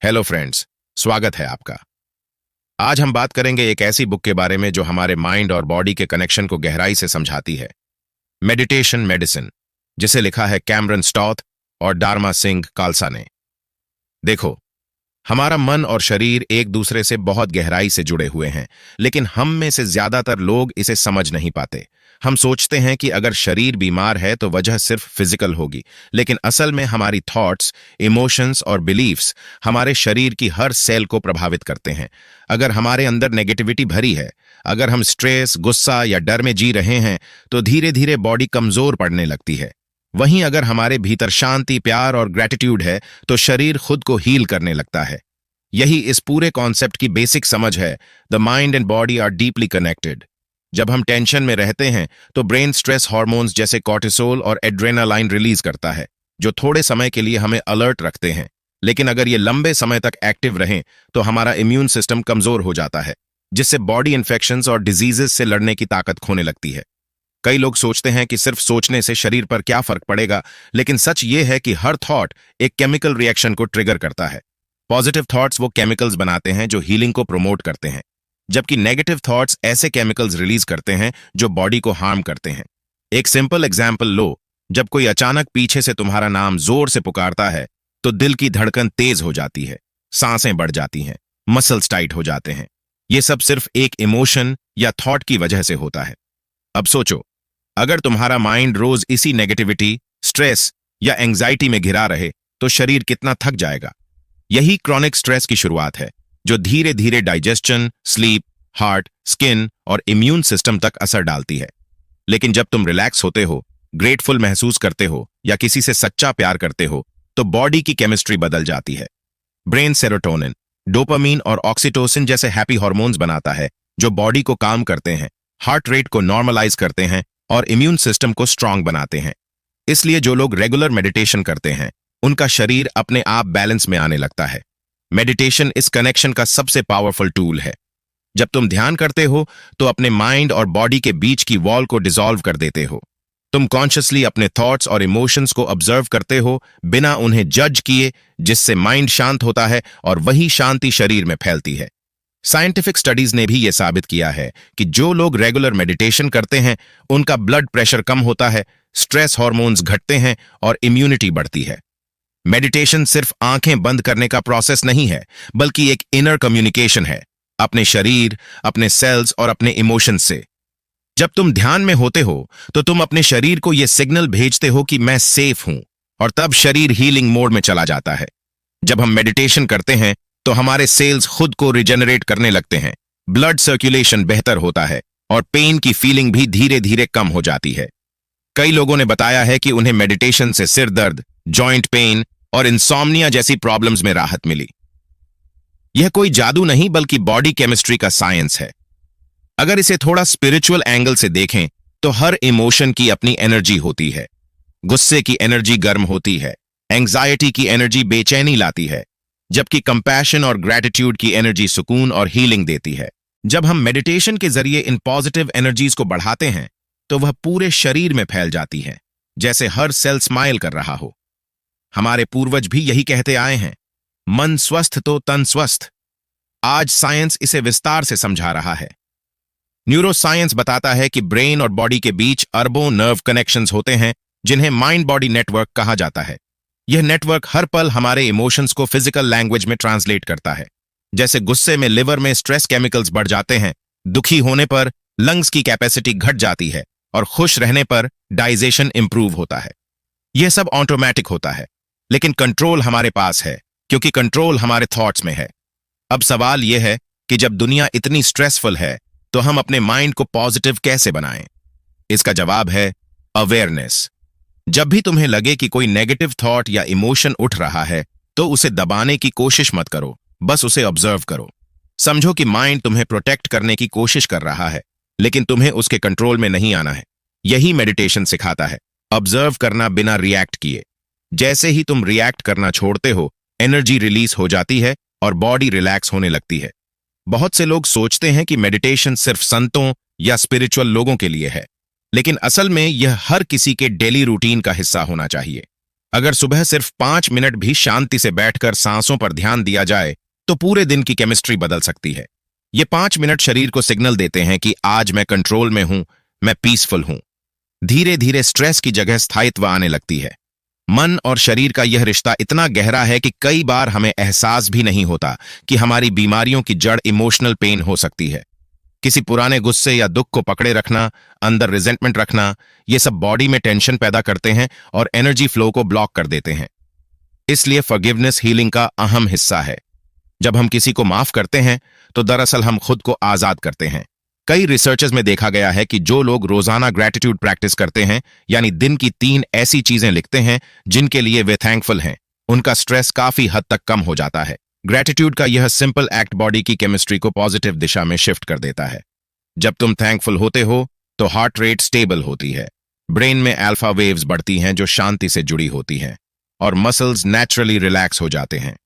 Hello friends, स्वागत है आपका। आज हम बात करेंगे एक ऐसी बुक के बारे में जो हमारे माइंड और बॉडी के कनेक्शन को गहराई से समझाती है। मेडिटेशन मेडिसिन, जिसे लिखा है कैमरन स्टॉथ और डार्मा सिंह खालसा ने। देखो, हमारा मन और शरीर एक दूसरे से बहुत गहराई से जुड़े हुए हैं, लेकिन हम में से ज्यादातर लोग इसे समझ नहीं पाते। हम सोचते हैं कि अगर शरीर बीमार है तो वजह सिर्फ फिजिकल होगी, लेकिन असल में हमारी थॉट्स, इमोशंस और बिलीफ्स हमारे शरीर की हर सेल को प्रभावित करते हैं। अगर हमारे अंदर नेगेटिविटी भरी है, अगर हम स्ट्रेस, गुस्सा या डर में जी रहे हैं, तो धीरे धीरे बॉडी कमजोर पड़ने लगती है। वहीं अगर हमारे भीतर शांति, प्यार और ग्रेटिट्यूड है, तो शरीर खुद को हील करने लगता है। यही इस पूरे कॉन्सेप्ट की बेसिक समझ है। The mind and body are deeply connected. जब हम टेंशन में रहते हैं तो ब्रेन स्ट्रेस हार्मोन्स जैसे कॉर्टिसोल और एड्रेनालाइन रिलीज करता है, जो थोड़े समय के लिए हमें अलर्ट रखते हैं। लेकिन अगर ये लंबे समय तक एक्टिव रहें तो हमारा इम्यून सिस्टम कमजोर हो जाता है, जिससे बॉडी इन्फेक्शंस और डिजीजेस से लड़ने की ताकत खोने लगती है। कई लोग सोचते हैं कि सिर्फ सोचने से शरीर पर क्या फर्क पड़ेगा, लेकिन सच ये है कि हर थॉट एक केमिकल रिएक्शन को ट्रिगर करता है। पॉजिटिव थॉट्स वो केमिकल्स बनाते हैं जो हीलिंग को प्रमोट करते हैं, जबकि नेगेटिव थॉट्स ऐसे केमिकल्स रिलीज करते हैं जो बॉडी को हार्म करते हैं। एक सिंपल एग्जाम्पल लो, जब कोई अचानक पीछे से तुम्हारा नाम जोर से पुकारता है तो दिल की धड़कन तेज हो जाती है, सांसें बढ़ जाती हैं, मसल्स टाइट हो जाते हैं। ये सब सिर्फ एक इमोशन या थॉट की वजह से होता है। अब सोचो, अगर तुम्हारा माइंड रोज इसी नेगेटिविटी, स्ट्रेस या एंग्जाइटी में घिरा रहे तो शरीर कितना थक जाएगा। यही क्रॉनिक स्ट्रेस की शुरुआत है, जो धीरे धीरे डाइजेशन, स्लीप, हार्ट, स्किन और इम्यून सिस्टम तक असर डालती है। लेकिन जब तुम रिलैक्स होते हो, ग्रेटफुल महसूस करते हो या किसी से सच्चा प्यार करते हो, तो बॉडी की केमिस्ट्री बदल जाती है। ब्रेन सेरोटोनिन, डोपामीन और ऑक्सीटोसिन जैसे हैप्पी हार्मोन्स बनाता है, जो बॉडी को काम करते हैं, हार्ट रेट को नॉर्मलाइज करते हैं और इम्यून सिस्टम को स्ट्रांग बनाते हैं। इसलिए जो लोग रेगुलर मेडिटेशन करते हैं, उनका शरीर अपने आप बैलेंस में आने लगता है। मेडिटेशन इस कनेक्शन का सबसे पावरफुल टूल है। जब तुम ध्यान करते हो तो अपने माइंड और बॉडी के बीच की वॉल को डिसॉल्व कर देते हो। तुम कॉन्शियसली अपने थॉट्स और इमोशंस को ऑब्जर्व करते हो, बिना उन्हें जज किए, जिससे माइंड शांत होता है और वही शांति शरीर में फैलती है। साइंटिफिक स्टडीज ने भी यह साबित किया है कि जो लोग रेगुलर मेडिटेशन करते हैं, उनका ब्लड प्रेशर कम होता है, स्ट्रेस हार्मोन्स घटते हैं और इम्यूनिटी बढ़ती है। मेडिटेशन सिर्फ आंखें बंद करने का प्रोसेस नहीं है, बल्कि एक इनर कम्युनिकेशन है, अपने शरीर, अपने सेल्स और अपने इमोशंस से। जब तुम ध्यान में होते हो तो तुम अपने शरीर को यह सिग्नल भेजते हो कि मैं सेफ हूं, और तब शरीर हीलिंग मोड में चला जाता है। जब हम मेडिटेशन करते हैं तो हमारे सेल्स खुद को रिजेनरेट करने लगते हैं, ब्लड सर्कुलेशन बेहतर होता है और पेन की फीलिंग भी धीरे धीरे कम हो जाती है। कई लोगों ने बताया है कि उन्हें मेडिटेशन से सिर दर्द, जॉइंट पेन और इंसोम्निया जैसी प्रॉब्लम्स में राहत मिली। यह कोई जादू नहीं, बल्कि बॉडी केमिस्ट्री का साइंस है। अगर इसे थोड़ा स्पिरिचुअल एंगल से देखें तो हर इमोशन की अपनी एनर्जी होती है। गुस्से की एनर्जी गर्म होती है, एंग्जाइटी की एनर्जी बेचैनी लाती है, जबकि कंपैशन और ग्रेटिट्यूड की एनर्जी सुकून और हीलिंग देती है। जब हम मेडिटेशन के जरिए इन पॉजिटिव एनर्जीज को बढ़ाते हैं तो वह पूरे शरीर में फैल जाती है, जैसे हर सेल स्माइल कर रहा हो। हमारे पूर्वज भी यही कहते आए हैं, मन स्वस्थ तो तन स्वस्थ। आज साइंस इसे विस्तार से समझा रहा है। न्यूरोसाइंस बताता है कि ब्रेन और बॉडी के बीच अरबों नर्व कनेक्शंस होते हैं, जिन्हें माइंड बॉडी नेटवर्क कहा जाता है। यह नेटवर्क हर पल हमारे इमोशंस को फिजिकल लैंग्वेज में ट्रांसलेट करता है। जैसे गुस्से में लिवर में स्ट्रेस केमिकल्स बढ़ जाते हैं, दुखी होने पर लंग्स की कैपेसिटी घट जाती है और खुश रहने पर डाइजेशन इंप्रूव होता है। यह सब ऑटोमेटिक होता है, लेकिन कंट्रोल हमारे पास है, क्योंकि कंट्रोल हमारे थॉट्स में है। अब सवाल यह है कि जब दुनिया इतनी स्ट्रेसफुल है तो हम अपने माइंड को पॉजिटिव कैसे बनाएं? इसका जवाब है अवेयरनेस। जब भी तुम्हें लगे कि कोई नेगेटिव थॉट या इमोशन उठ रहा है, तो उसे दबाने की कोशिश मत करो, बस उसे ऑब्जर्व करो। समझो कि माइंड तुम्हें प्रोटेक्ट करने की कोशिश कर रहा है, लेकिन तुम्हें उसके कंट्रोल में नहीं आना है। यही मेडिटेशन सिखाता है, ऑब्जर्व करना बिना रिएक्ट किए। जैसे ही तुम रिएक्ट करना छोड़ते हो, एनर्जी रिलीज हो जाती है और बॉडी रिलैक्स होने लगती है। बहुत से लोग सोचते हैं कि मेडिटेशन सिर्फ संतों या स्पिरिचुअल लोगों के लिए है, लेकिन असल में यह हर किसी के डेली रूटीन का हिस्सा होना चाहिए। अगर सुबह सिर्फ 5 मिनट भी शांति से बैठकर सांसों पर ध्यान दिया जाए तो पूरे दिन की केमिस्ट्री बदल सकती है। ये 5 मिनट शरीर को सिग्नल देते हैं कि आज मैं कंट्रोल में हूं, मैं पीसफुल हूं। धीरे धीरे स्ट्रेस की जगह स्थायित्व आने लगती है। मन और शरीर का यह रिश्ता इतना गहरा है कि कई बार हमें एहसास भी नहीं होता कि हमारी बीमारियों की जड़ इमोशनल पेन हो सकती है। किसी पुराने गुस्से या दुख को पकड़े रखना, अंदर रिजेंटमेंट रखना, ये सब बॉडी में टेंशन पैदा करते हैं और एनर्जी फ्लो को ब्लॉक कर देते हैं। इसलिए फॉरगिवनेस हीलिंग का अहम हिस्सा है। जब हम किसी को माफ करते हैं तो दरअसल हम खुद को आजाद करते हैं। कई रिसर्चेस में देखा गया है कि जो लोग रोजाना ग्रेटिट्यूड प्रैक्टिस करते हैं, यानी दिन की 3 ऐसी चीजें लिखते हैं जिनके लिए वे थैंकफुल हैं, उनका स्ट्रेस काफी हद तक कम हो जाता है। ग्रेटिट्यूड का यह सिंपल एक्ट बॉडी की केमिस्ट्री को पॉजिटिव दिशा में शिफ्ट कर देता है। जब तुम थैंकफुल होते हो तो हार्ट रेट स्टेबल होती है, ब्रेन में अल्फा वेव्स बढ़ती हैं जो शांति से जुड़ी होती हैं, और मसल्स नेचुरली रिलैक्स हो जाते हैं।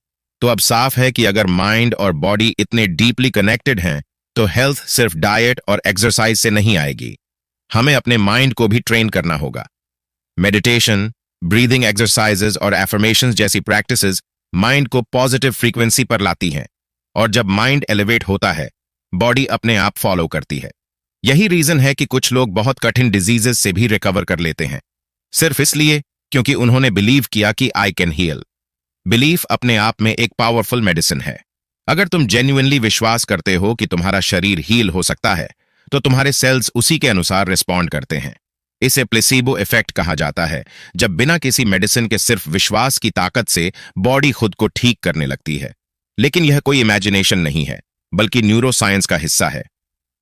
तो अब साफ है कि अगर माइंड और बॉडी इतने डीपली कनेक्टेड हैं तो हेल्थ सिर्फ डाइट और एक्सरसाइज से नहीं आएगी। हमें अपने माइंड को भी ट्रेन करना होगा। मेडिटेशन, ब्रीदिंग एक्सरसाइजेज और एफर्मेशंस जैसी प्रैक्टिसेस माइंड को पॉजिटिव फ्रीक्वेंसी पर लाती हैं, और जब माइंड एलिवेट होता है बॉडी अपने आप फॉलो करती है। यही रीजन है कि कुछ लोग बहुत कठिन डिजीजेस से भी रिकवर कर लेते हैं, सिर्फ इसलिए क्योंकि उन्होंने बिलीव किया कि आई कैन हील। बिलीफ अपने आप में एक पावरफुल मेडिसिन है। अगर तुम जेन्युइनली विश्वास करते हो कि तुम्हारा शरीर हील हो सकता है तो तुम्हारे सेल्स उसी के अनुसार रिस्पॉन्ड करते हैं। इसे प्लेसिबो इफेक्ट कहा जाता है, जब बिना किसी मेडिसिन के सिर्फ विश्वास की ताकत से बॉडी खुद को ठीक करने लगती है। लेकिन यह कोई इमेजिनेशन नहीं है, बल्कि न्यूरोसाइंस का हिस्सा है।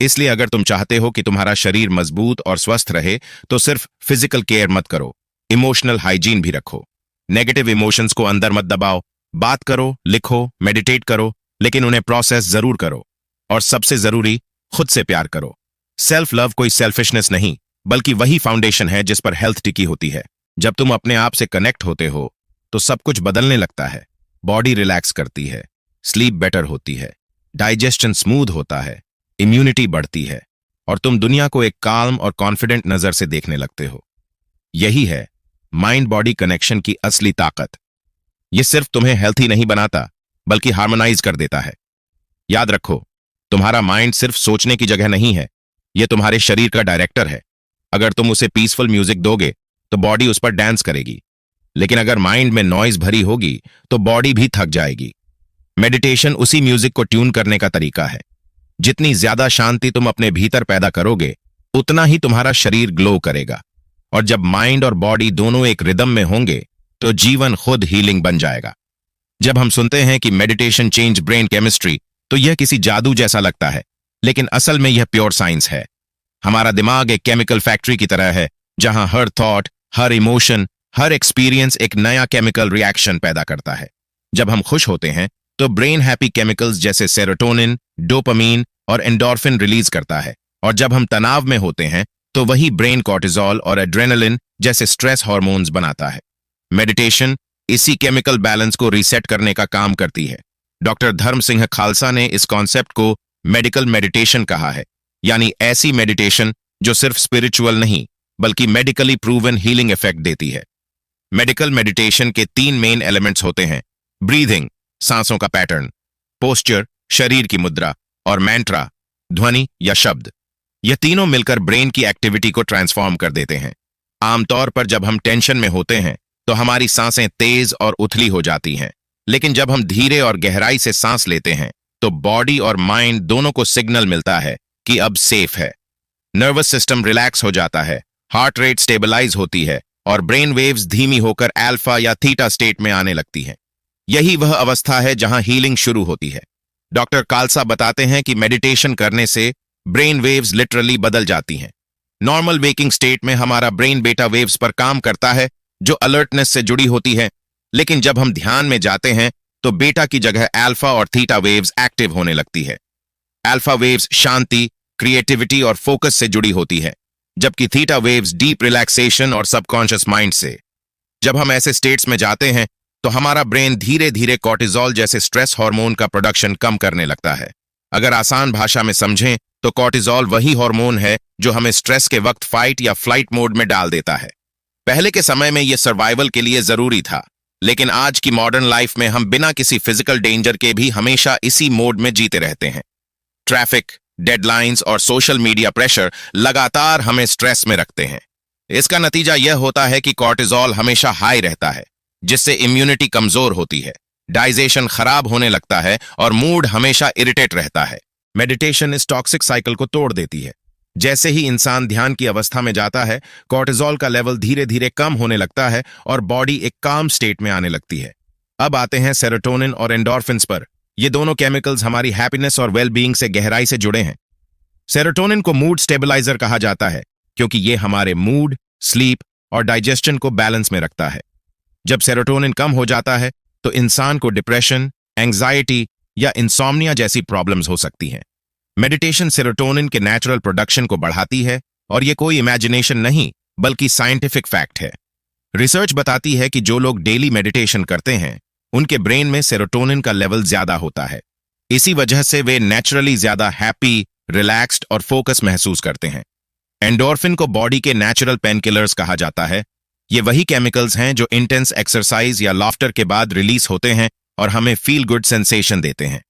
इसलिए अगर तुम चाहते हो कि तुम्हारा शरीर मजबूत और स्वस्थ रहे तो सिर्फ फिजिकल केयर मत करो, इमोशनल हाइजीन भी रखो। नेगेटिव इमोशंस को अंदर मत दबाओ, बात करो, लिखो, मेडिटेट करो, लेकिन उन्हें प्रोसेस जरूर करो। और सबसे जरूरी, खुद से प्यार करो। सेल्फ लव कोई सेल्फिशनेस नहीं, बल्कि वही फाउंडेशन है जिस पर हेल्थ टिकी होती है। जब तुम अपने आप से कनेक्ट होते हो तो सब कुछ बदलने लगता है। बॉडी रिलैक्स करती है, स्लीप बेटर होती है, डाइजेशन स्मूथ होता है, इम्यूनिटी बढ़ती है, और तुम दुनिया को एक काल्म और कॉन्फिडेंट नजर से देखने लगते हो। यही है माइंड बॉडी कनेक्शन की असली ताकत। यह सिर्फ तुम्हें हेल्थी नहीं बनाता, बल्कि हार्मोनाइज कर देता है। याद रखो, तुम्हारा माइंड सिर्फ सोचने की जगह नहीं है, यह तुम्हारे शरीर का डायरेक्टर है। अगर तुम उसे पीसफुल म्यूजिक दोगे तो बॉडी उस पर डांस करेगी, लेकिन अगर माइंड में नॉइज भरी होगी तो बॉडी भी थक जाएगी। मेडिटेशन उसी म्यूजिक को ट्यून करने का तरीका है। जितनी ज्यादा शांति तुम अपने भीतर पैदा करोगे, उतना ही तुम्हारा शरीर ग्लो करेगा, और जब माइंड और बॉडी दोनों एक रिदम में होंगे तो जीवन खुद हीलिंग बन जाएगा। जब हम सुनते हैं कि मेडिटेशन चेंज ब्रेन केमिस्ट्री, तो यह किसी जादू जैसा लगता है, लेकिन असल में यह प्योर साइंस है। हमारा दिमाग एक केमिकल फैक्ट्री की तरह है, जहां हर थॉट, हर इमोशन, हर एक्सपीरियंस एक नया केमिकल रिएक्शन पैदा करता है। जब हम खुश होते हैं तो ब्रेन हैप्पी केमिकल्स जैसे सेरोटोनिन, डोपामीन और एंडोर्फिन रिलीज करता है, और जब हम तनाव में होते हैं तो वही ब्रेन कॉर्टिजोल और एड्रेनलिन जैसे स्ट्रेस हार्मोन्स बनाता है। मेडिटेशन इसी केमिकल बैलेंस को रीसेट करने का काम करती है। डॉक्टर धर्म सिंह खालसा ने इस कॉन्सेप्ट को मेडिकल मेडिटेशन कहा है, यानी ऐसी मेडिटेशन जो सिर्फ स्पिरिचुअल नहीं बल्कि मेडिकली प्रूवन हीलिंग इफेक्ट देती है। मेडिकल मेडिटेशन के 3 मेन एलिमेंट्स होते हैं: ब्रीदिंग, सांसों का पैटर्न; पोस्चर, शरीर की मुद्रा; और मैंट्रा, ध्वनि या शब्द। यह तीनों मिलकर ब्रेन की एक्टिविटी को ट्रांसफॉर्म कर देते हैं। आमतौर पर जब हम टेंशन में होते हैं तो हमारी सांसें तेज और उथली हो जाती हैं, लेकिन जब हम धीरे और गहराई से सांस लेते हैं तो बॉडी और माइंड दोनों को सिग्नल मिलता है कि अब सेफ है। नर्वस सिस्टम रिलैक्स हो जाता है, हार्ट रेट स्टेबलाइज होती है, और ब्रेन वेव्स धीमी होकर अल्फा या थीटा स्टेट में आने लगती हैं। यही वह अवस्था है जहां हीलिंग शुरू होती है। डॉक्टर खालसा बताते हैं कि मेडिटेशन करने से ब्रेन वेव्स लिटरली बदल जाती हैं। नॉर्मल वेकिंग स्टेट में हमारा ब्रेन बेटा वेव्स पर काम करता है, जो अलर्टनेस से जुड़ी होती है, लेकिन जब हम ध्यान में जाते हैं तो बेटा की जगह अल्फा और थीटा वेव्स एक्टिव होने लगती है। अल्फा वेव्स शांति, क्रिएटिविटी और फोकस से जुड़ी होती है, जबकि थीटा वेव्स डीप रिलैक्सेशन और सबकॉन्शियस माइंड से। जब हम ऐसे स्टेट्स में जाते हैं तो हमारा ब्रेन धीरे धीरे कॉर्टिजोल जैसे स्ट्रेस हार्मोन का प्रोडक्शन कम करने लगता है। अगर आसान भाषा में समझें तो कॉर्टिजोल वही हार्मोन है जो हमें स्ट्रेस के वक्त फाइट या फ्लाइट मोड में डाल देता है। पहले के समय में यह सर्वाइवल के लिए जरूरी था, लेकिन आज की मॉडर्न लाइफ में हम बिना किसी फिजिकल डेंजर के भी हमेशा इसी मोड में जीते रहते हैं। ट्रैफिक, डेडलाइंस और सोशल मीडिया प्रेशर लगातार हमें स्ट्रेस में रखते हैं। इसका नतीजा यह होता है कि कॉर्टिसोल हमेशा हाई रहता है, जिससे इम्यूनिटी कमजोर होती है, डाइजेशन खराब होने लगता है और मूड हमेशा इरिटेट रहता है। मेडिटेशन इस टॉक्सिक साइकिल को तोड़ देती है। जैसे ही इंसान ध्यान की अवस्था में जाता है, कॉर्टिसोल का लेवल धीरे धीरे कम होने लगता है और बॉडी एक काम स्टेट में आने लगती है। अब आते हैं सेरोटोनिन और एंडोर्फिन्स पर। ये दोनों केमिकल्स हमारी हैप्पीनेस और वेलबीइंग से गहराई से जुड़े हैं। सेरोटोनिन को मूड स्टेबलाइजर कहा जाता है, क्योंकि ये हमारे मूड, स्लीप और डाइजेशन को बैलेंस में रखता है। जब सेरोटोनिन कम हो जाता है तो इंसान को डिप्रेशन, एंग्जाइटी या इंसोम्निया जैसी प्रॉब्लम्स हो सकती हैं। मेडिटेशन सेरोटोनिन के नेचुरल प्रोडक्शन को बढ़ाती है और ये कोई इमेजिनेशन नहीं बल्कि साइंटिफिक फैक्ट है। रिसर्च बताती है कि जो लोग डेली मेडिटेशन करते हैं उनके ब्रेन में सेरोटोनिन का लेवल ज्यादा होता है। इसी वजह से वे नेचुरली ज्यादा हैप्पी, रिलैक्स्ड और फोकस महसूस करते हैं। एंडोर्फिन को बॉडी के नेचुरल पेन किलर्स कहा जाता है। ये वही केमिकल्स हैं जो इंटेंस एक्सरसाइज या लाफ्टर के बाद रिलीज होते हैं और हमें फील गुड सेंसेशन देते हैं।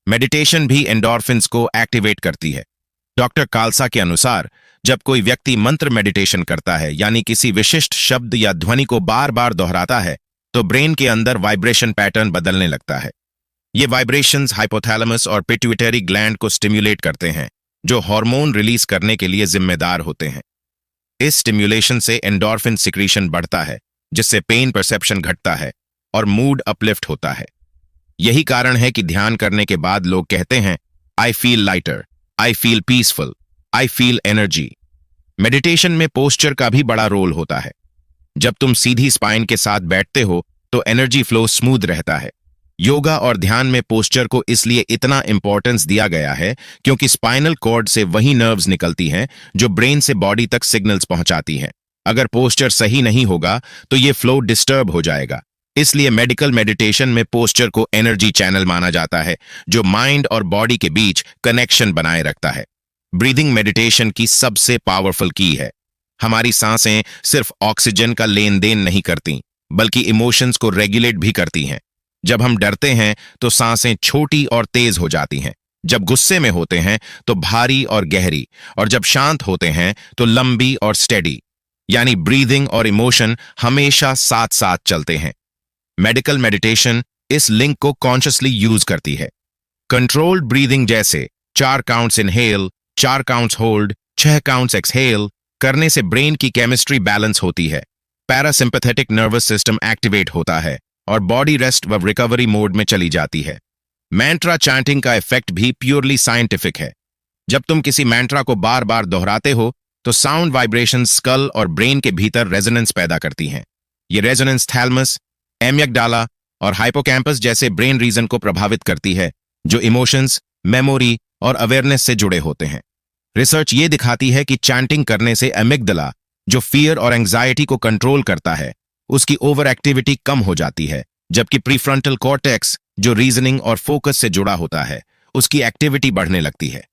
मेडिटेशन भी एंडोर्फिन्स को एक्टिवेट करती है। डॉक्टर कालसा के अनुसार जब कोई व्यक्ति मंत्र मेडिटेशन करता है, यानी किसी विशिष्ट शब्द या ध्वनि को बार बार दोहराता है, तो ब्रेन के अंदर वाइब्रेशन पैटर्न बदलने लगता है। ये वाइब्रेशंस हाइपोथैलेमस और पिट्यूटरी ग्लैंड को स्टिम्युलेट करते हैं, जो हार्मोन रिलीज करने के लिए जिम्मेदार होते हैं। इस स्टिम्युलेशन से एंडोर्फिन सिक्रीशन बढ़ता है, जिससे पेन परसेप्शन घटता है और मूड अपलिफ्ट होता है। यही कारण है कि ध्यान करने के बाद लोग कहते हैं, I feel lighter, I feel peaceful, I feel energy. Meditation में पोस्चर का भी बड़ा रोल होता है। जब तुम सीधी स्पाइन के साथ बैठते हो तो एनर्जी फ्लो स्मूथ रहता है। योगा और ध्यान में पोस्चर को इसलिए इतना इंपॉर्टेंस दिया गया है क्योंकि स्पाइनल कॉर्ड से वही नर्व्स निकलती हैं जो ब्रेन से बॉडी तक सिग्नल्स पहुंचाती हैं। अगर पोस्चर सही नहीं होगा तो ये फ्लो डिस्टर्ब हो जाएगा। इसलिए मेडिकल मेडिटेशन में पोस्चर को एनर्जी चैनल माना जाता है, जो माइंड और बॉडी के बीच कनेक्शन बनाए रखता है। ब्रीदिंग मेडिटेशन की सबसे पावरफुल की है। हमारी सांसें सिर्फ ऑक्सीजन का लेन देन नहीं करती, बल्कि इमोशंस को रेगुलेट भी करती हैं। जब हम डरते हैं तो सांसें छोटी और तेज हो जाती हैं। जब गुस्से में होते हैं तो भारी और गहरी, और जब शांत होते हैं तो लंबी और स्टेडी। यानी ब्रीदिंग और इमोशन हमेशा साथ साथ चलते हैं। मेडिकल मेडिटेशन इस लिंक को कॉन्शियसली यूज करती है। कंट्रोल्ड ब्रीदिंग जैसे 4 counts inhale, 4 counts hold, 6 counts exhale करने से ब्रेन की केमिस्ट्री बैलेंस होती है, पैरासिम्पैथेटिक नर्वस सिस्टम एक्टिवेट होता है और बॉडी रेस्ट व रिकवरी मोड में चली जाती है। मैंट्रा चैंटिंग का इफेक्ट भी प्योरली साइंटिफिक है। जब तुम किसी मैंट्रा को बार बार दोहराते हो तो साउंड वाइब्रेशन स्कल और ब्रेन के भीतर रेजोनेंस पैदा करती हैं। ये रेजोनेंस थैलमस, एमिग्डाला और हाइपोकैम्पस जैसे ब्रेन रीजन को प्रभावित करती है, जो इमोशंस, मेमोरी और अवेयरनेस से जुड़े होते हैं। रिसर्च ये दिखाती है कि चैंटिंग करने से एमिग्डाला, जो फियर और एंग्जाइटी को कंट्रोल करता है, उसकी ओवर एक्टिविटी कम हो जाती है, जबकि प्रीफ्रंटल कॉर्टेक्स, जो रीजनिंग और फोकस से जुड़ा होता है, उसकी एक्टिविटी बढ़ने लगती है।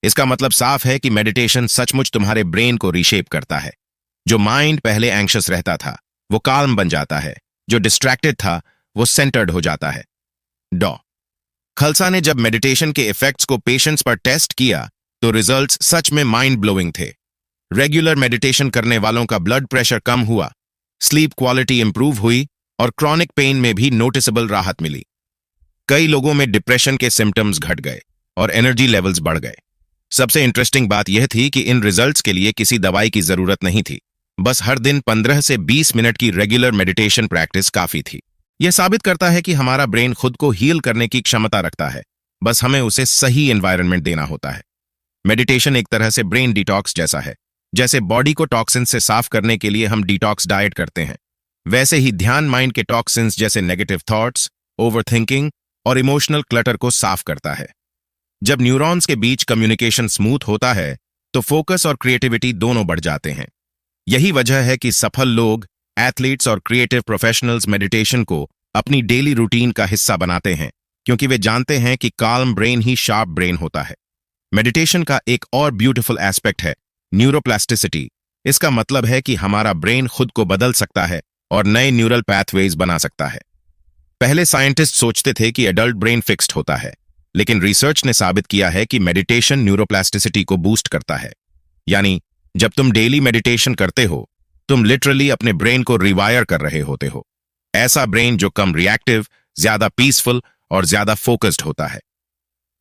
इसका मतलब साफ है कि मेडिटेशन सचमुच तुम्हारे ब्रेन को रीशेप करता है। जो माइंड पहले एंग्शियस रहता था वो काल्म बन जाता है, जो डिस्ट्रैक्टेड था वो सेंटर्ड हो जाता है। डॉ खलसा ने जब मेडिटेशन के इफेक्ट्स को पेशेंट्स पर टेस्ट किया तो रिजल्ट्स सच में माइंड ब्लोइंग थे। रेगुलर मेडिटेशन करने वालों का ब्लड प्रेशर कम हुआ, स्लीप क्वालिटी इंप्रूव हुई और क्रॉनिक पेन में भी नोटिसेबल राहत मिली। कई लोगों में डिप्रेशन के सिम्टम्स घट गए और एनर्जी लेवल्स बढ़ गए। सबसे इंटरेस्टिंग बात यह थी कि इन रिजल्ट्स के लिए किसी दवाई की जरूरत नहीं थी, बस हर दिन 15 से 20 मिनट की रेगुलर मेडिटेशन प्रैक्टिस काफी थी। यह साबित करता है कि हमारा ब्रेन खुद को हील करने की क्षमता रखता है, बस हमें उसे सही एनवायरनमेंट देना होता है। मेडिटेशन एक तरह से ब्रेन डिटॉक्स जैसा है। जैसे बॉडी को टॉक्सिन से साफ करने के लिए हम डिटॉक्स डाइट करते हैं, वैसे ही ध्यान माइंड के टॉक्सिन्स जैसे नेगेटिव थॉट्स, ओवरथिंकिंग और इमोशनल क्लटर को साफ करता है। जब न्यूरॉन्स के बीच कम्युनिकेशन स्मूथ होता है तो फोकस और क्रिएटिविटी दोनों बढ़ जाते हैं। यही वजह है कि सफल लोग, एथलीट्स और क्रिएटिव प्रोफेशनल्स मेडिटेशन को अपनी डेली रूटीन का हिस्सा बनाते हैं, क्योंकि वे जानते हैं कि काल्म ब्रेन ही शार्प ब्रेन होता है। मेडिटेशन का एक और ब्यूटीफुल एस्पेक्ट है न्यूरोप्लास्टिसिटी, इसका मतलब है कि हमारा ब्रेन खुद को बदल सकता है और नए न्यूरल पैथवेज बना सकता है। पहले साइंटिस्ट सोचते थे कि एडल्ट ब्रेन फिक्स्ड होता है, लेकिन रिसर्च ने साबित किया है कि मेडिटेशन न्यूरोप्लास्टिसिटी को बूस्ट करता है। यानी जब तुम डेली मेडिटेशन करते हो, तुम लिटरली अपने ब्रेन को रिवायर कर रहे होते हो। ऐसा ब्रेन जो कम रिएक्टिव, ज्यादा पीसफुल और ज्यादा फोकस्ड होता है।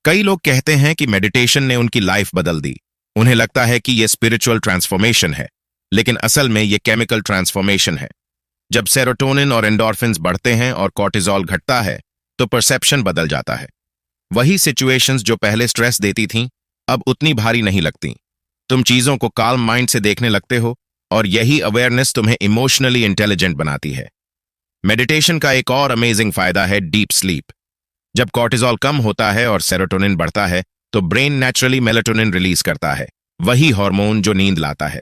कई लोग कहते हैं कि मेडिटेशन ने उनकी लाइफ बदल दी। उन्हें लगता है कि यह स्पिरिचुअल ट्रांसफॉर्मेशन है, लेकिन असल में यह केमिकल ट्रांसफॉर्मेशन है। जब सेरोटोनिन और एंडोर्फिन्स बढ़ते हैं और कॉर्टिजोल घटता है, तो परसेप्शन बदल जाता है। वही सिचुएशंस जो पहले स्ट्रेस देती थीं, अब उतनी भारी नहीं लगती। तुम चीजों को काल्म माइंड से देखने लगते हो और यही अवेयरनेस तुम्हें इमोशनली इंटेलिजेंट बनाती है। मेडिटेशन का एक और अमेजिंग फायदा है डीप स्लीप। जब कॉर्टिजोल कम होता है और सेरोटोनिन बढ़ता है, तो ब्रेन नेचुरली मेलाटोनिन रिलीज करता है, वही हार्मोन जो नींद लाता है।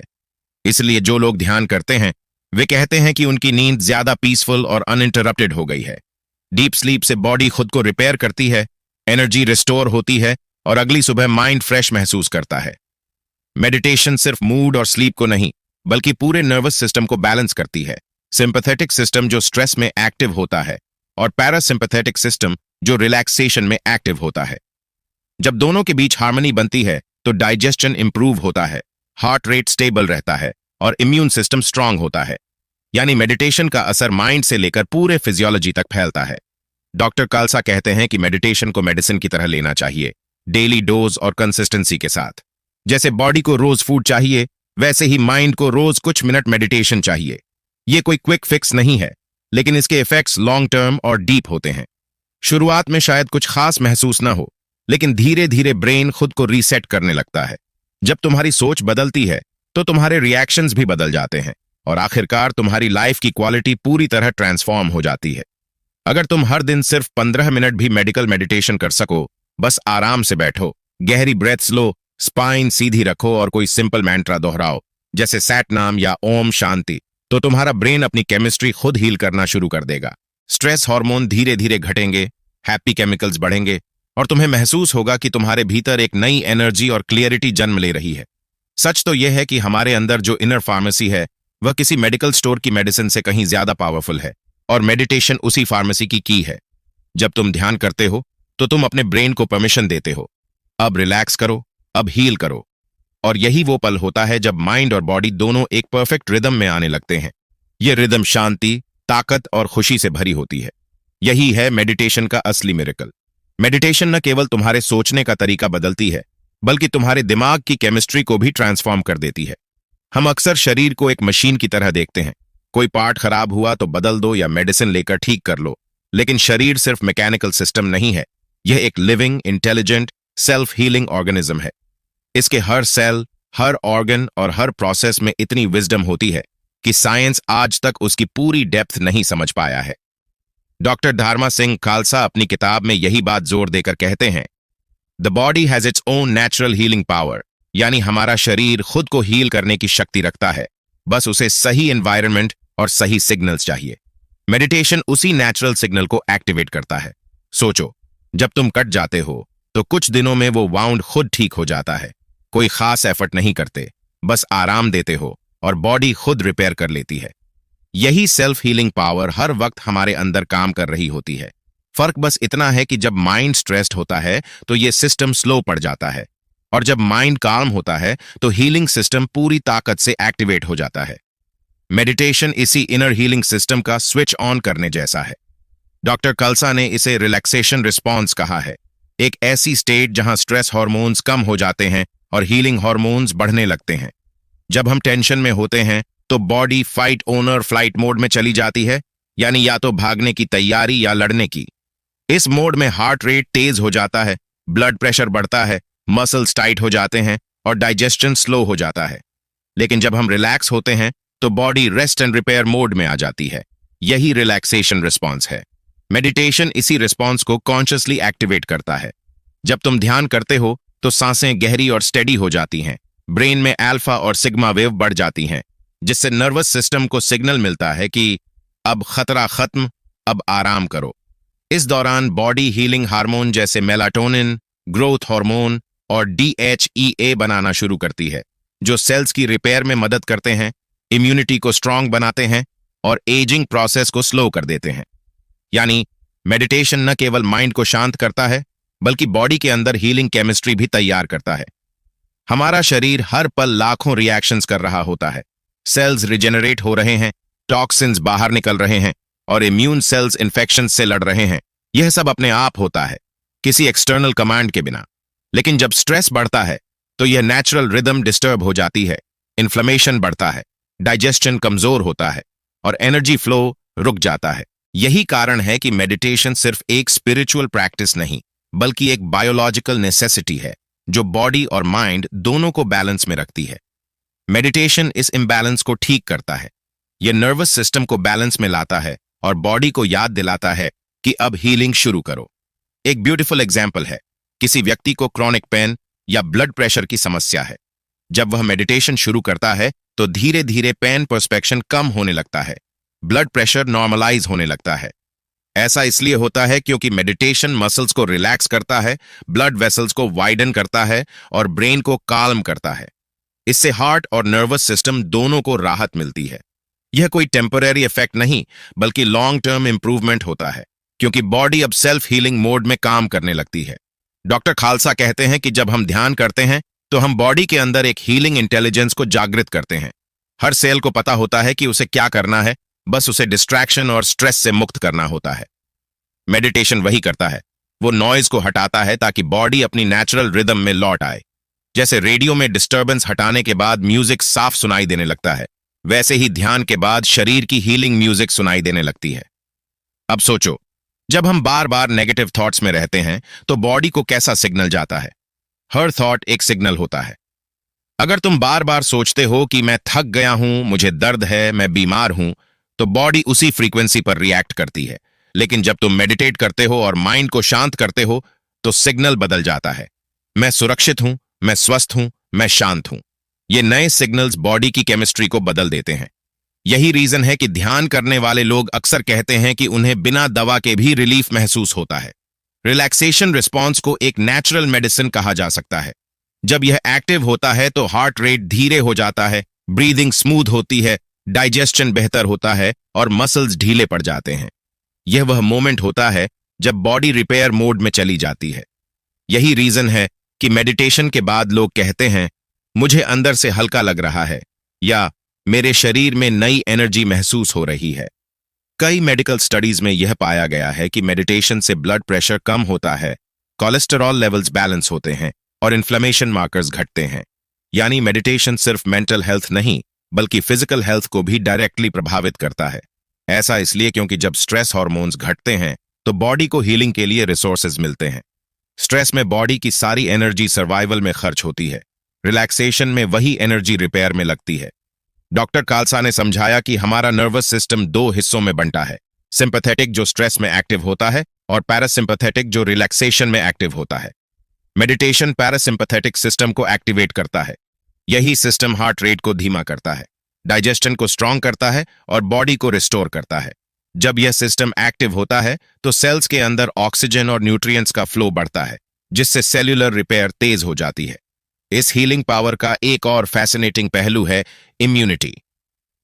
इसलिए जो लोग ध्यान करते हैं, वे कहते हैं कि उनकी नींद ज्यादा पीसफुल और अनइंटरप्टेड हो गई है। डीप स्लीप से बॉडी खुद को रिपेयर करती है, एनर्जी रिस्टोर होती है और अगली सुबह माइंड फ्रेश महसूस करता है। मेडिटेशन सिर्फ मूड और स्लीप को नहीं, बल्कि पूरे नर्वस सिस्टम को बैलेंस करती है। सिंपैथेटिक सिस्टम जो स्ट्रेस में एक्टिव होता है और पैरासिम्पैथेटिक सिस्टम जो रिलैक्सेशन में एक्टिव होता है। जब दोनों के बीच हार्मनी बनती है, तो डाइजेशन इंप्रूव होता है, हार्ट रेट स्टेबल रहता है और इम्यून सिस्टम स्ट्रांग होता है। यानी मेडिटेशन का असर माइंड से लेकर पूरे फिजियोलॉजी तक फैलता है। डॉक्टर काल्सा कहते हैं कि मेडिटेशन को मेडिसिन की तरह लेना चाहिए, डेली डोज और कंसिस्टेंसी के साथ। जैसे बॉडी को रोज फूड चाहिए, वैसे ही माइंड को रोज कुछ मिनट मेडिटेशन चाहिए। ये कोई क्विक फिक्स नहीं है, लेकिन इसके इफेक्ट्स लॉन्ग टर्म और डीप होते हैं। शुरुआत में शायद कुछ खास महसूस ना हो, लेकिन धीरे धीरे ब्रेन खुद को रीसेट करने लगता है। जब तुम्हारी सोच बदलती है, तो तुम्हारे रिएक्शंस भी बदल जाते हैं और आखिरकार तुम्हारी लाइफ की क्वालिटी पूरी तरह ट्रांसफॉर्म हो जाती है। अगर तुम हर दिन सिर्फ 15 मिनट भी मेडिकल मेडिटेशन कर सको, बस आराम से बैठो, गहरी ब्रेथ्स लो, स्पाइन सीधी रखो और कोई सिंपल मैंट्रा दोहराओ, जैसे सैट नाम या ओम शांति, तो तुम्हारा ब्रेन अपनी केमिस्ट्री खुद हील करना शुरू कर देगा। स्ट्रेस हार्मोन धीरे धीरे घटेंगे, हैप्पी केमिकल्स बढ़ेंगे और तुम्हें महसूस होगा कि तुम्हारे भीतर एक नई एनर्जी और क्लियरिटी जन्म ले रही है। सच तो यह है कि हमारे अंदर जो इनर फार्मेसी है, वह किसी मेडिकल स्टोर की मेडिसिन से कहीं ज्यादा पावरफुल है और मेडिटेशन उसी फार्मेसी की है। जब तुम ध्यान करते हो, तो तुम अपने ब्रेन को परमिशन देते हो, अब रिलैक्स करो, अब हील करो। और यही वो पल होता है जब माइंड और बॉडी दोनों एक परफेक्ट रिदम में आने लगते हैं। यह रिदम शांति, ताकत और खुशी से भरी होती है। यही है मेडिटेशन का असली मिरेकल। मेडिटेशन न केवल तुम्हारे सोचने का तरीका बदलती है, बल्कि तुम्हारे दिमाग की केमिस्ट्री को भी ट्रांसफॉर्म कर देती है। हम अक्सर शरीर को एक मशीन की तरह देखते हैं। कोई पार्ट खराब हुआ तो बदल दो या मेडिसिन लेकर ठीक कर लो, लेकिन शरीर सिर्फ मैकेनिकल सिस्टम नहीं है। यह एक living, intelligent, self healing organism है। इसके हर सेल, हर ऑर्गन और हर प्रोसेस में इतनी विजडम होती है कि साइंस आज तक उसकी पूरी डेप्थ नहीं समझ पाया है। डॉक्टर धर्मा सिंह खालसा अपनी किताब में यही बात जोर देकर कहते हैं, the body has its own natural healing power, यानी हमारा शरीर खुद को हील करने की शक्ति रखता है, बस उसे सही एनवायरनमेंट और सही सिग्नल्स चाहिए। मेडिटेशन उसी नेचुरल सिग्नल को एक्टिवेट करता है। सोचो, जब तुम कट जाते हो, तो कुछ दिनों में वो वाउंड खुद ठीक हो जाता है। कोई खास एफर्ट नहीं करते, बस आराम देते हो और बॉडी खुद रिपेयर कर लेती है। यही सेल्फ हीलिंग पावर हर वक्त हमारे अंदर काम कर रही होती है। फर्क बस इतना है कि जब माइंड स्ट्रेस्ड होता है, तो ये सिस्टम स्लो पड़ जाता है, और जब माइंड काम होता है, तो हीलिंग सिस्टम पूरी ताकत से एक्टिवेट हो जाता है। मेडिटेशन इसी इनर हीलिंग सिस्टम का स्विच ऑन करने जैसा है। डॉक्टर कल्सा ने इसे रिलैक्सेशन रिस्पॉन्स कहा है, एक ऐसी स्टेट जहां स्ट्रेस हार्मोन्स कम हो जाते हैं और हीलिंग हार्मोन्स बढ़ने लगते हैं। जब हम टेंशन में होते हैं, तो body fight owner flight mode में चली जाती है, यानी या तो भागने की तैयारी या लड़ने की। इस मोड में हार्ट रेट तेज हो जाता है, ब्लड प्रेशर बढ़ता है, मसल्स टाइट हो जाते हैं और डाइजेशन स्लो हो जाता है। लेकिन जब हम रिलैक्स होते हैं, तो body rest and repair mode में आ जाती है। यही रिलैक्सेशन रिस्पॉन्स है। मेडिटेशन इसी रिस्पॉन्स को कॉन्शियसली एक्टिवेट करता है। जब तुम ध्यान करते हो, तो सांसें गहरी और स्टेडी हो जाती हैं, ब्रेन में अल्फा और सिग्मा वेव बढ़ जाती हैं, जिससे नर्वस सिस्टम को सिग्नल मिलता है कि अब खतरा खत्म, अब आराम करो। इस दौरान बॉडी हीलिंग हार्मोन जैसे मेलाटोनिन, ग्रोथ हार्मोन और DHEA बनाना शुरू करती है, जो सेल्स की रिपेयर में मदद करते हैं, इम्यूनिटी को स्ट्रांग बनाते हैं और एजिंग प्रोसेस को स्लो कर देते हैं। यानी मेडिटेशन न केवल माइंड को शांत करता है, बल्कि बॉडी के अंदर हीलिंग केमिस्ट्री भी तैयार करता है। हमारा शरीर हर पल लाखों रिएक्शंस कर रहा होता है। सेल्स रिजेनरेट हो रहे हैं, टॉक्सिन्स बाहर निकल रहे हैं और इम्यून सेल्स इन्फेक्शन से लड़ रहे हैं। यह सब अपने आप होता है, किसी एक्सटर्नल कमांड के बिना। लेकिन जब स्ट्रेस बढ़ता है तो यह नेचुरल रिदम डिस्टर्ब हो जाती है, इन्फ्लेमेशन बढ़ता है, डाइजेशन कमजोर होता है और एनर्जी फ्लो रुक जाता है। यही कारण है कि मेडिटेशन सिर्फ एक स्पिरिचुअल प्रैक्टिस नहीं, बल्कि एक बायोलॉजिकल नेसेसिटी है जो बॉडी और माइंड दोनों को बैलेंस में रखती है। मेडिटेशन इस इम्बैलेंस को ठीक करता है। यह नर्वस सिस्टम को बैलेंस में लाता है और बॉडी को याद दिलाता है कि अब हीलिंग शुरू करो। एक ब्यूटीफुल एग्जाम्पल है, किसी व्यक्ति को क्रॉनिक पेन या ब्लड प्रेशर की समस्या है। जब वह मेडिटेशन शुरू करता है तो धीरे धीरे पेन पर्सपेक्शन कम होने लगता है, ब्लड प्रेशर नॉर्मलाइज होने लगता है। ऐसा इसलिए होता है क्योंकि मेडिटेशन मसल्स को रिलैक्स करता है, ब्लड वेसल्स को वाइडन करता है और ब्रेन को काल्म करता है। इससे हार्ट और नर्वस सिस्टम दोनों को राहत मिलती है। यह कोई टेम्पररी इफेक्ट नहीं, बल्कि लॉन्ग टर्म इंप्रूवमेंट होता है, क्योंकि बॉडी अब सेल्फ हीलिंग मोड में काम करने लगती है। डॉक्टर खालसा कहते हैं कि जब हम ध्यान करते हैं तो हम बॉडी के अंदर एक हीलिंग इंटेलिजेंस को जागृत करते हैं। हर सेल को पता होता है कि उसे क्या करना है, बस उसे डिस्ट्रैक्शन और स्ट्रेस से मुक्त करना होता है। मेडिटेशन वही करता है, वो नॉइज को हटाता है ताकि बॉडी अपनी नेचुरल रिदम में लौट आए। जैसे रेडियो में डिस्टर्बेंस हटाने के बाद म्यूजिक साफ सुनाई देने लगता है, वैसे ही ध्यान के बाद शरीर की हीलिंग म्यूजिक सुनाई देने लगती है। अब सोचो, जब हम बार बार नेगेटिव थॉट्स में रहते हैं तो बॉडी को कैसा सिग्नल जाता है? हर थॉट एक सिग्नल होता है। अगर तुम बार बार सोचते हो कि मैं थक गया हूं, मुझे दर्द है, मैं बीमार हूं, तो बॉडी उसी फ्रीक्वेंसी पर रिएक्ट करती है। लेकिन जब तुम मेडिटेट करते हो और माइंड को शांत करते हो तो सिग्नल बदल जाता है। मैं सुरक्षित हूं, मैं स्वस्थ हूं, मैं शांत हूं। ये नए सिग्नल्स बॉडी की केमिस्ट्री को बदल देते हैं। यही रीजन है कि ध्यान करने वाले लोग अक्सर कहते हैं कि उन्हें बिना दवा के भी रिलीफ महसूस होता है। रिलैक्सेशन रिस्पॉन्स को एक नेचुरल मेडिसिन कहा जा सकता है। जब यह एक्टिव होता है तो हार्ट रेट धीरे हो जाता है, ब्रीदिंग स्मूथ होती है, डाइजेशन बेहतर होता है और मसल्स ढीले पड़ जाते हैं। यह वह मोमेंट होता है जब बॉडी रिपेयर मोड में चली जाती है। यही रीजन है कि मेडिटेशन के बाद लोग कहते हैं, मुझे अंदर से हल्का लग रहा है या मेरे शरीर में नई एनर्जी महसूस हो रही है। कई मेडिकल स्टडीज में यह पाया गया है कि मेडिटेशन से ब्लड प्रेशर कम होता है, कोलेस्टेरॉल लेवल्स बैलेंस होते हैं और इन्फ्लेमेशन मार्कर्स घटते हैं। यानी मेडिटेशन सिर्फ मेंटल हेल्थ नहीं, बल्कि फिजिकल हेल्थ को भी डायरेक्टली प्रभावित करता है। ऐसा इसलिए क्योंकि जब स्ट्रेस हार्मोन्स घटते हैं तो बॉडी को हीलिंग के लिए रिसोर्सेज मिलते हैं। स्ट्रेस में बॉडी की सारी एनर्जी सर्वाइवल में खर्च होती है, रिलैक्सेशन में वही एनर्जी रिपेयर में लगती है। डॉक्टर खालसा ने समझाया कि हमारा नर्वस सिस्टम दो हिस्सों में बंटा है, सिंपैथेटिक जो स्ट्रेस में एक्टिव होता है और पैरासिम्पैथेटिक जो रिलैक्सेशन में एक्टिव होता है। मेडिटेशन पैरासिम्पैथेटिक सिस्टम को एक्टिवेट करता है। यही सिस्टम हार्ट रेट को धीमा करता है, डाइजेशन को स्ट्रांग करता है और बॉडी को रिस्टोर करता है। जब यह सिस्टम एक्टिव होता है तो सेल्स के अंदर ऑक्सीजन और न्यूट्रिएंट्स का फ्लो बढ़ता है, जिससे सेल्यूलर रिपेयर तेज हो जाती है। इस हीलिंग पावर का एक और फैसिनेटिंग पहलू है इम्यूनिटी।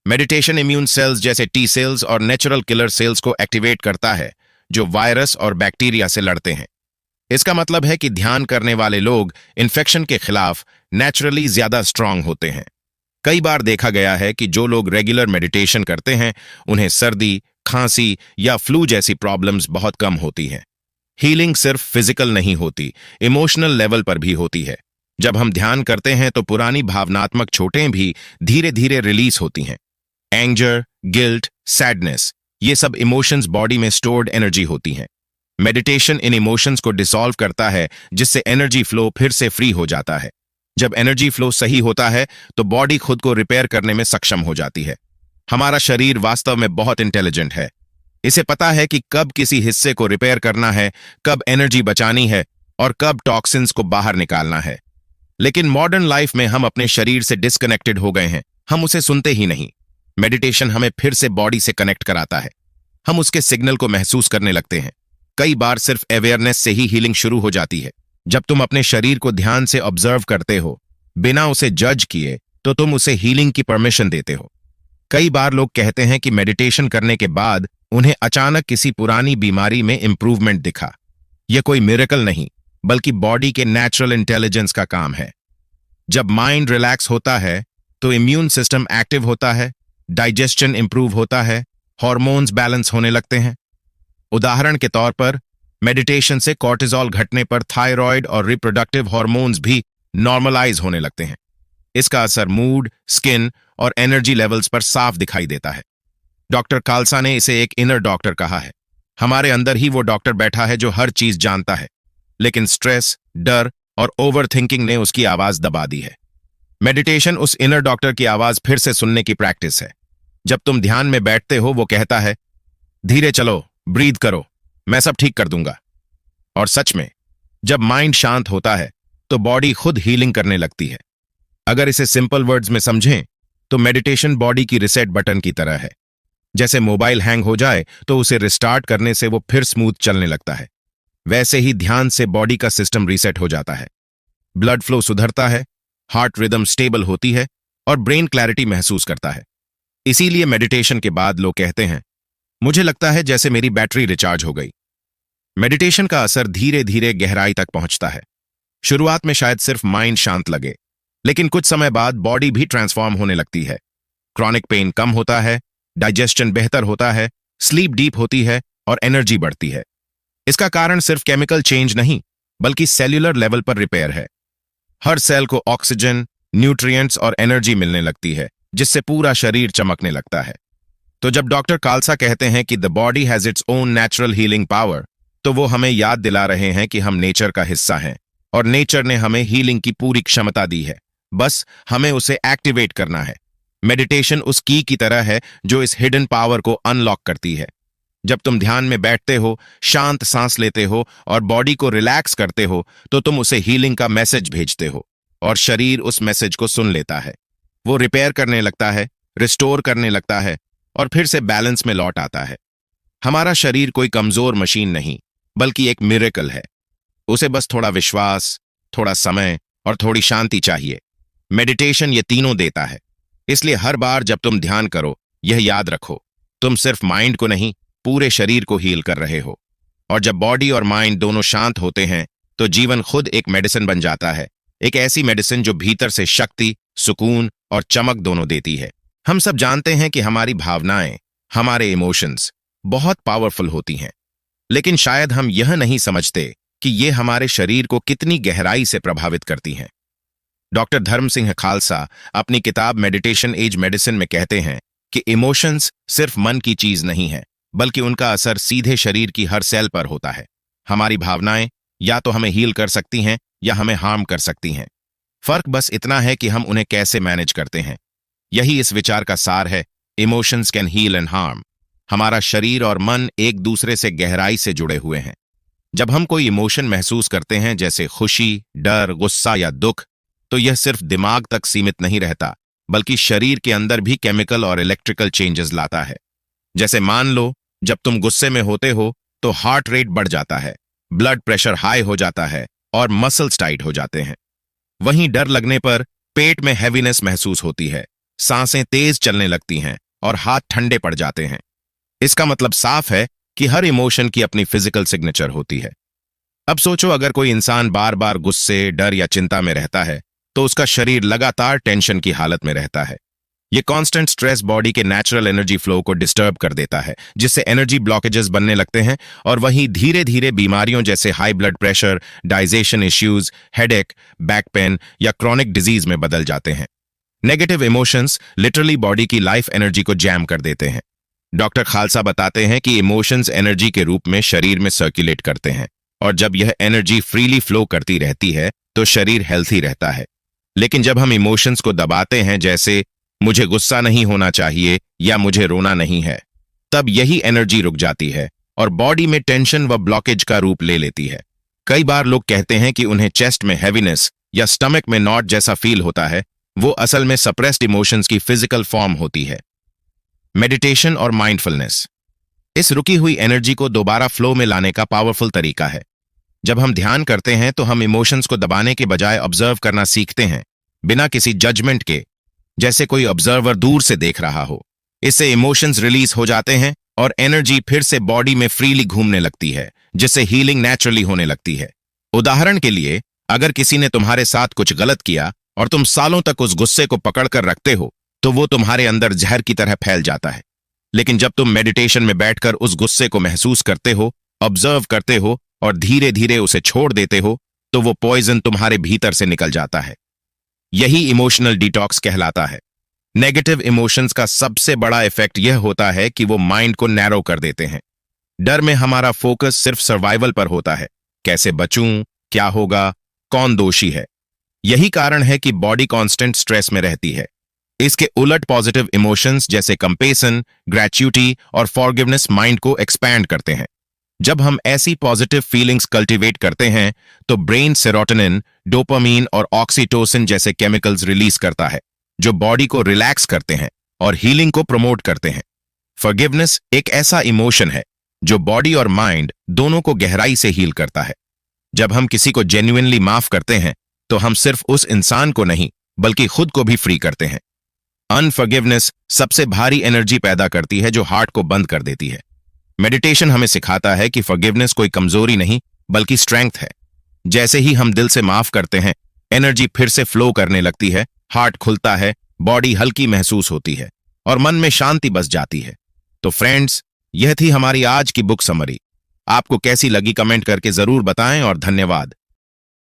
मेडिटेशन इम्यून सेल्स जैसे टी सेल्स और नेचुरल किलर सेल्स को एक्टिवेट करता है, जो वायरस और बैक्टीरिया से लड़ते हैं। इसका मतलब है कि ध्यान करने वाले लोग इन्फेक्शन के खिलाफ नेचुरली ज्यादा स्ट्रांग होते हैं। कई बार देखा गया है कि जो लोग रेगुलर मेडिटेशन करते हैं उन्हें सर्दी, खांसी या फ्लू जैसी प्रॉब्लम्स बहुत कम होती हैं। हीलिंग सिर्फ फिजिकल नहीं होती, इमोशनल लेवल पर भी होती है। जब हम ध्यान करते हैं तो पुरानी भावनात्मक चोटें भी धीरे धीरे रिलीज होती हैं। एंगर, गिल्ट, सैडनेस, ये सब इमोशंस बॉडी में स्टोर्ड एनर्जी होती हैं। मेडिटेशन इन इमोशंस को डिसॉल्व करता है, जिससे एनर्जी फ्लो फिर से फ्री हो जाता है। जब एनर्जी फ्लो सही होता है तो बॉडी खुद को रिपेयर करने में सक्षम हो जाती है। हमारा शरीर वास्तव में बहुत इंटेलिजेंट है। इसे पता है कि कब किसी हिस्से को रिपेयर करना है, कब एनर्जी बचानी है और कब टॉक्सिन्स को बाहर निकालना है। लेकिन मॉडर्न लाइफ में हम अपने शरीर से डिस्कनेक्टेड हो गए हैं, हम उसे सुनते ही नहीं। मेडिटेशन हमें फिर से बॉडी से कनेक्ट कराता है। हम उसके सिग्नल को महसूस करने लगते हैं। कई बार सिर्फ अवेयरनेस से ही हीलिंग शुरू हो जाती है। जब तुम अपने शरीर को ध्यान से ऑब्जर्व करते हो बिना उसे जज किए, तो तुम उसे हीलिंग की परमिशन देते हो। कई बार लोग कहते हैं कि मेडिटेशन करने के बाद उन्हें अचानक किसी पुरानी बीमारी में इंप्रूवमेंट दिखा। यह कोई मिरेकल नहीं, बल्कि बॉडी के नेचुरल इंटेलिजेंस का काम है। जब माइंड रिलैक्स होता है तो इम्यून सिस्टम एक्टिव होता है, डाइजेशन इंप्रूव होता है, हॉर्मोन्स बैलेंस होने लगते हैं। उदाहरण के तौर पर, मेडिटेशन से कॉर्टिसोल घटने पर थायराइड और रिप्रोडक्टिव हॉर्मोन्स भी नॉर्मलाइज होने लगते हैं। इसका असर मूड, स्किन और एनर्जी लेवल्स पर साफ दिखाई देता है। डॉक्टर खालसा ने इसे एक इनर डॉक्टर कहा है। हमारे अंदर ही वो डॉक्टर बैठा है जो हर चीज जानता है, लेकिन स्ट्रेस, डर और ओवर थिंकिंग ने उसकी आवाज दबा दी है। मेडिटेशन उस इनर डॉक्टर की आवाज फिर से सुनने की प्रैक्टिस है। जब तुम ध्यान में बैठते हो, वो कहता है, धीरे चलो, ब्रीथ करो, मैं सब ठीक कर दूंगा। और सच में, जब माइंड शांत होता है तो बॉडी खुद हीलिंग करने लगती है। अगर इसे सिंपल वर्ड्स में समझें तो मेडिटेशन बॉडी की रिसेट बटन की तरह है। जैसे मोबाइल हैंग हो जाए तो उसे रिस्टार्ट करने से वो फिर स्मूथ चलने लगता है, वैसे ही ध्यान से बॉडी का सिस्टम रीसेट हो जाता है। ब्लड फ्लो सुधरता है, हार्ट रिदम स्टेबल होती है और ब्रेन क्लैरिटी महसूस करता है। इसीलिए मेडिटेशन के बाद लोग कहते हैं, मुझे लगता है जैसे मेरी बैटरी रिचार्ज हो गई। मेडिटेशन का असर धीरे धीरे गहराई तक पहुंचता है। शुरुआत में शायद सिर्फ माइंड शांत लगे, लेकिन कुछ समय बाद बॉडी भी ट्रांसफॉर्म होने लगती है। क्रॉनिक पेन कम होता है, डाइजेशन बेहतर होता है, स्लीप डीप होती है और एनर्जी बढ़ती है। इसका कारण सिर्फ केमिकल चेंज नहीं, बल्कि सेल्यूलर लेवल पर रिपेयर है। हर सेल को ऑक्सीजन, न्यूट्रिएंट्स और एनर्जी मिलने लगती है, जिससे पूरा शरीर चमकने लगता है। तो जब डॉक्टर खालसा कहते हैं कि the body has its own natural healing power, तो वो हमें याद दिला रहे हैं कि हम नेचर का हिस्सा हैं और नेचर ने हमें हीलिंग की पूरी क्षमता दी है। बस हमें उसे एक्टिवेट करना है। मेडिटेशन उस की तरह है जो इस हिडन पावर को अनलॉक करती है। जब तुम ध्यान में बैठते हो, शांत सांस लेते हो और बॉडी को रिलैक्स करते हो, तो तुम उसे हीलिंग का मैसेज भेजते हो और शरीर उस मैसेज को सुन लेता है। वो रिपेयर करने लगता है, रिस्टोर करने लगता है और फिर से बैलेंस में लौट आता है। हमारा शरीर कोई कमजोर मशीन नहीं, बल्कि एक मिरेकल है। उसे बस थोड़ा विश्वास, थोड़ा समय और थोड़ी शांति चाहिए। मेडिटेशन ये तीनों देता है। इसलिए हर बार जब तुम ध्यान करो, यह याद रखो, तुम सिर्फ माइंड को नहीं, पूरे शरीर को हील कर रहे हो। और जब बॉडी और माइंड दोनों शांत होते हैं, तो जीवन खुद एक मेडिसिन बन जाता है। एक ऐसी मेडिसिन जो भीतर से शक्ति, सुकून और चमक दोनों देती है। हम सब जानते हैं कि हमारी भावनाएं, हमारे इमोशंस बहुत पावरफुल होती हैं, लेकिन शायद हम यह नहीं समझते कि ये हमारे शरीर को कितनी गहराई से प्रभावित करती हैं। डॉक्टर धर्म सिंह खालसा अपनी किताब मेडिटेशन एज मेडिसिन में कहते हैं कि इमोशंस सिर्फ मन की चीज नहीं है, बल्कि उनका असर सीधे शरीर की हर सेल पर होता है। हमारी भावनाएं या तो हमें हील कर सकती हैं या हमें हार्म कर सकती हैं। फर्क बस इतना है कि हम उन्हें कैसे मैनेज करते हैं। यही इस विचार का सार है, emotions can heal and harm. हमारा शरीर और मन एक दूसरे से गहराई से जुड़े हुए हैं। जब हम कोई इमोशन महसूस करते हैं, जैसे खुशी, डर, गुस्सा या दुख, तो यह सिर्फ दिमाग तक सीमित नहीं रहता, बल्कि शरीर के अंदर भी केमिकल और इलेक्ट्रिकल चेंजेस लाता है। जैसे मान लो, जब तुम गुस्से में होते हो तो हार्ट रेट बढ़ जाता है, ब्लड प्रेशर हाई हो जाता है और मसल्स टाइट हो जाते हैं। वहीं डर लगने पर पेट में हैवीनेस महसूस होती है, सांसें तेज चलने लगती हैं और हाथ ठंडे पड़ जाते हैं। इसका मतलब साफ है कि हर इमोशन की अपनी फिजिकल सिग्नेचर होती है। अब सोचो, अगर कोई इंसान बार बार गुस्से, डर या चिंता में रहता है, तो उसका शरीर लगातार टेंशन की हालत में रहता है। ये कांस्टेंट स्ट्रेस बॉडी के नेचुरल एनर्जी फ्लो को डिस्टर्ब कर देता है, जिससे एनर्जी ब्लॉकेजेस बनने लगते हैं और वहीं धीरे धीरे बीमारियों जैसे high blood pressure, digestion issues, headache, back pain या क्रॉनिक डिजीज में बदल जाते हैं। नेगेटिव इमोशंस लिटरली बॉडी की लाइफ एनर्जी को जैम कर देते हैं। डॉक्टर खालसा बताते हैं कि इमोशंस एनर्जी के रूप में शरीर में सर्कुलेट करते हैं और जब यह एनर्जी फ्रीली फ्लो करती रहती है तो शरीर हेल्थी रहता है। लेकिन जब हम इमोशंस को दबाते हैं, जैसे मुझे गुस्सा नहीं होना चाहिए या मुझे रोना नहीं है, तब यही एनर्जी रुक जाती है और बॉडी में टेंशन व ब्लॉकेज का रूप ले लेती है। कई बार लोग कहते हैं कि उन्हें चेस्ट में हैवीनेस या स्टमक में नॉट जैसा फील होता है। वो असल में सप्रेस्ड इमोशंस की फिजिकल फॉर्म होती है। मेडिटेशन और माइंडफुलनेस इस रुकी हुई एनर्जी को दोबारा फ्लो में लाने का पावरफुल तरीका है। जब हम ध्यान करते हैं तो हम इमोशंस को दबाने के बजाय ऑब्जर्व करना सीखते हैं। बिना किसी जजमेंट के, जैसे कोई ऑब्जर्वर दूर से देख रहा हो। इससे इमोशंस रिलीज हो जाते हैं और एनर्जी फिर से बॉडी में फ्रीली घूमने लगती है, जिससे हीलिंग नेचुरली होने लगती है। उदाहरण के लिए, अगर किसी ने तुम्हारे साथ कुछ गलत किया और तुम सालों तक उस गुस्से को पकड़कर रखते हो, तो वो तुम्हारे अंदर जहर की तरह फैल जाता है। लेकिन जब तुम मेडिटेशन में बैठकर उस गुस्से को महसूस करते हो, ऑब्जर्व करते हो और धीरे धीरे उसे छोड़ देते हो, तो वो पॉइजन तुम्हारे भीतर से निकल जाता है। यही इमोशनल डिटॉक्स कहलाता है। नेगेटिव इमोशंस का सबसे बड़ा इफेक्ट यह होता है कि वो माइंड को नैरो कर देते हैं। डर में हमारा फोकस सिर्फ सर्वाइवल पर होता है, कैसे बचूं, क्या होगा, कौन दोषी है। यही कारण है कि बॉडी कांस्टेंट स्ट्रेस में रहती है। इसके उलट पॉजिटिव इमोशंस जैसे कंपेशन, ग्रेच्युटी और फॉरगिवनेस माइंड को एक्सपैंड करते हैं। जब हम ऐसी पॉजिटिव फीलिंग्स कल्टीवेट करते हैं, तो ब्रेन सेरोटोनिन, डोपामीन और ऑक्सीटोसिन जैसे केमिकल्स रिलीज करता है, जो बॉडी को रिलैक्स करते हैं और हीलिंग को प्रमोट करते हैं। फॉरगिवनेस एक ऐसा इमोशन है जो बॉडी और माइंड दोनों को गहराई से हील करता है। जब हम किसी को जेन्युइनली माफ करते हैं, तो हम सिर्फ उस इंसान को नहीं, बल्कि खुद को भी फ्री करते हैं। अनफॉरगिवनेस सबसे भारी एनर्जी पैदा करती है, जो हार्ट को बंद कर देती है। मेडिटेशन हमें सिखाता है कि फॉरगिवनेस कोई कमजोरी नहीं, बल्कि स्ट्रेंथ है। जैसे ही हम दिल से माफ करते हैं, एनर्जी फिर से फ्लो करने लगती है, हार्ट खुलता है, बॉडी हल्की महसूस होती है और मन में शांति बस जाती है। तो फ्रेंड्स, यह थी हमारी आज की बुक समरी। आपको कैसी लगी कमेंट करके जरूर बताएं और धन्यवाद।